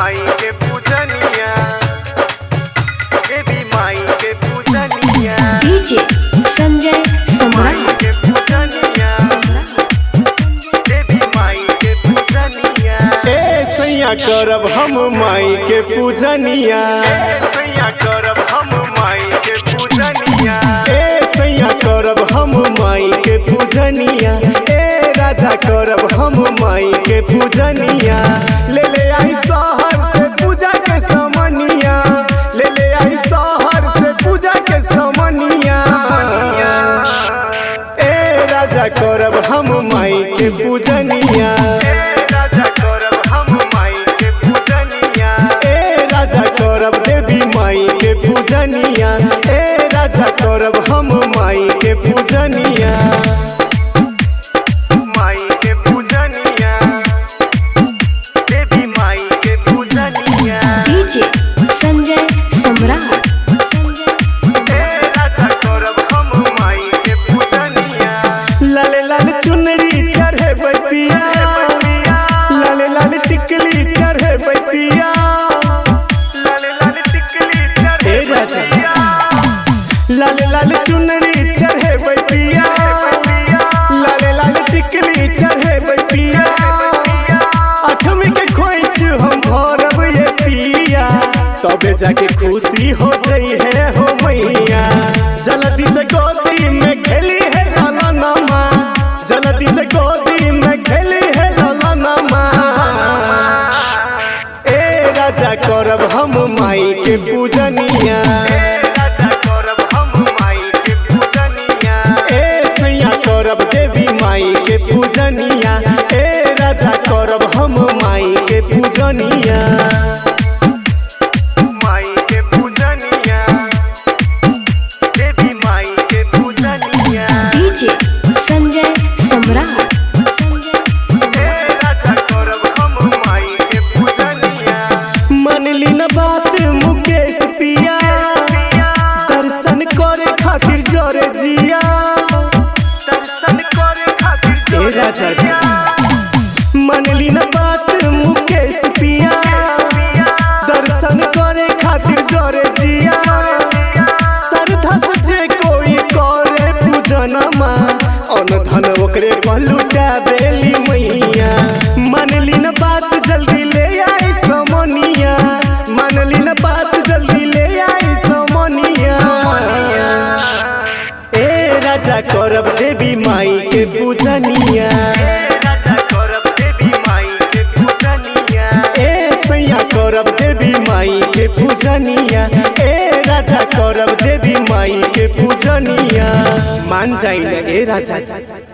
माई के पूजनिया, देवी माई के पूजनिया, डीजे संजय सम्राट के पूजनिया, देवी माई के पूजनिया। ए सैया करब हम माई के पूजनिया, सैया करब हम माई के पूजनिया, ए सैया करब हम माई के पूजनिया, ए राजा करब हम माई के पूजनिया। ले ले आई शहर से पूजा के समनिया, ले ले आई शहर से पूजा के समनिया, ए राजा करब हम माई के पूजनिया, ए राजा करब हम माई के पूजनिया, ए राजा करब देवी माई के पूजनिया, ए राजा करब हम माई के पूजनिया, माई के पूजनिया, देवी माई के पूजनिया। डीजे संजय सम्राट राजा करब हम माई के पूजनिया। लाल लाल चुनरी चढ़े पिया, लाल लाल टिकली चढ़े पिया, लाल लाल टिकली चढ़े पिया, लाल लाल चुनरी चढ़े पिया, लाल लाल टिकली चढ़े पिया। अठमी के खोइच हम भरब ये पिया, तबे जाके खुशी हो गई है हो मैया। जल्दी से गोदी में खेली है लाला नामा, जल्दी से गोदी में खेली है लाला नामा। ए राजा करब हम माई के पूजनिया, ए राजा करब हम माई के पूजनिया, ए सैया करब देवी माई के पूजनिया, ए राजा करब हम माई के पूजनिया, माई के पूजनिया, देवी माई के पूजनिया। डीजे संजय सम्राट राजा करब हम माई के पूजनिया। मनली न बात मुकेश पिया, दर्शन करे खातिर जोरे जिया, दर्शन करे खातिर जोरे जिया। मनली न बात मुकेश पिया, दर्शन करे खातिर जोरे जिया। श्रद्धा से जे कोई करे पूजनमा, अन धन ओकरे पलुटा बेली मैया। मनली न बात जल्दी ले आई समनिया, मनली न बात जल्दी ले आई समनिया। ए राजा करब देवी माई के पूजनिया, ए राजा करब देवी माई के पूजनिया, ए सैया करब देवी माई के पूजनिया, ए राजा करब देवी माई के पूजनिया। मान जाइल ए राजा।